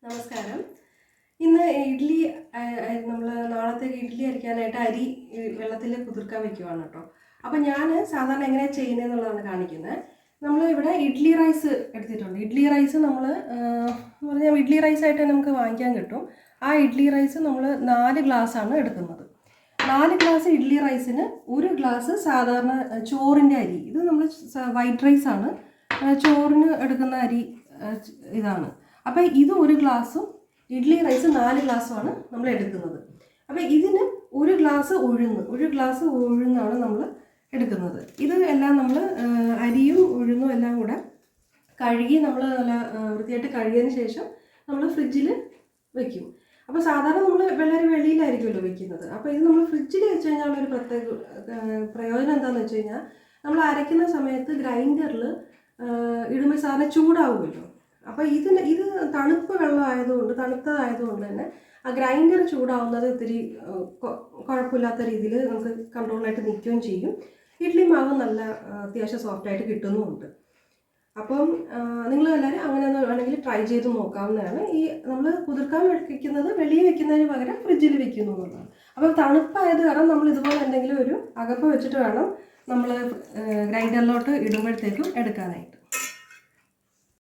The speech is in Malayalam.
നമസ്കാരം. ഇന്ന് ഇഡ്ഡലി നമ്മൾ നാളത്തേക്ക് ഇഡ്ഡലി അരിക്കാനായിട്ട് അരി വെള്ളത്തിൽ കുതിർക്കാൻ വെക്കുവാണ് കേട്ടോ. അപ്പോൾ ഞാൻ സാധാരണ എങ്ങനെയാണ് ചെയ്യുന്നതെന്നുള്ളതാണ് കാണിക്കുന്നത്. നമ്മൾ ഇവിടെ ഇഡ്ഡലി റൈസ് എടുത്തിട്ടുണ്ട്. ഇഡ്ഡലി റൈസ് നമ്മൾ പറഞ്ഞാൽ ഇഡ്ഡലി റൈസായിട്ട് നമുക്ക് വാങ്ങിക്കാൻ കിട്ടും. ആ ഇഡ്ഡലി റൈസ് നമ്മൾ 4 ഗ്ലാസ്സാണ് എടുക്കുന്നത്. 4 ഗ്ലാസ് ഇഡ്ഡലി റൈസിന് 1 ഗ്ലാസ് സാധാരണ ചോറിൻ്റെ അരി. ഇത് നമ്മൾ വൈറ്റ് റൈസാണ്, ചോറിന് എടുക്കുന്ന അരി ഇതാണ്. അപ്പോൾ ഇത് 1 ഗ്ലാസ്സും ഇഡ്ഡലി റൈസ് 4 ഗ്ലാസ്സുമാണ് നമ്മൾ എടുക്കുന്നത്. അപ്പോൾ ഇതിന് 1 ഗ്ലാസ് ഉഴുന്നാണ് നമ്മൾ എടുക്കുന്നത്. ഇത് എല്ലാം നമ്മൾ അരിയും ഉഴുന്നും എല്ലാം കൂടെ കഴുകി നമ്മൾ നല്ല വൃത്തിയായിട്ട് കഴുകിയതിന് ശേഷം നമ്മൾ ഫ്രിഡ്ജിൽ വെക്കും. അപ്പോൾ സാധാരണ നമ്മൾ വെളിയിലായിരിക്കുമല്ലോ വെക്കുന്നത്. അപ്പോൾ ഇത് നമ്മൾ ഫ്രിഡ്ജിൽ വെച്ച് കഴിഞ്ഞാൽ ഒരു പ്രത്യേക പ്രയോജനം എന്താണെന്ന് വെച്ച് കഴിഞ്ഞാൽ നമ്മൾ അരയ്ക്കുന്ന സമയത്ത് ഗ്രൈൻഡറിൽ ഇടുമ്പോൾ സാധനം ചൂടാവുമല്ലോ. അപ്പോൾ ഇത് തണുത്ത തണുത്തതായതുകൊണ്ട് തന്നെ ആ ഗ്രൈൻഡർ ചൂടാവുന്നത് ഇത്തിരി കുഴപ്പമില്ലാത്ത രീതിയിൽ നമുക്ക് കൺട്രോളായിട്ട് നിൽക്കുകയും ചെയ്യും. ഇഡ്ഡലി മാവ് നല്ല അത്യാവശ്യം സോഫ്റ്റായിട്ട് കിട്ടുന്നുമുണ്ട്. അപ്പം നിങ്ങൾ എല്ലാവരും അങ്ങനെ വേണമെങ്കിൽ ട്രൈ ചെയ്ത് നോക്കാവുന്നതാണ്. ഈ നമ്മൾ കുതിർക്കാൻ വെക്കുന്നത് വെളിയിൽ വെക്കുന്നതിന് പകരം ഫ്രിഡ്ജിൽ വെക്കുന്നു എന്നുള്ളതാണ്. അപ്പോൾ തണുപ്പായത് കാരണം നമ്മൾ ഇതുപോലെ എന്തെങ്കിലും ഒരു അകപ്പ് വെച്ചിട്ട് വേണം നമ്മൾ ഗ്രൈൻഡറിലോട്ട് ഇടുമ്പോഴത്തേക്കും എടുക്കാനായിട്ട്.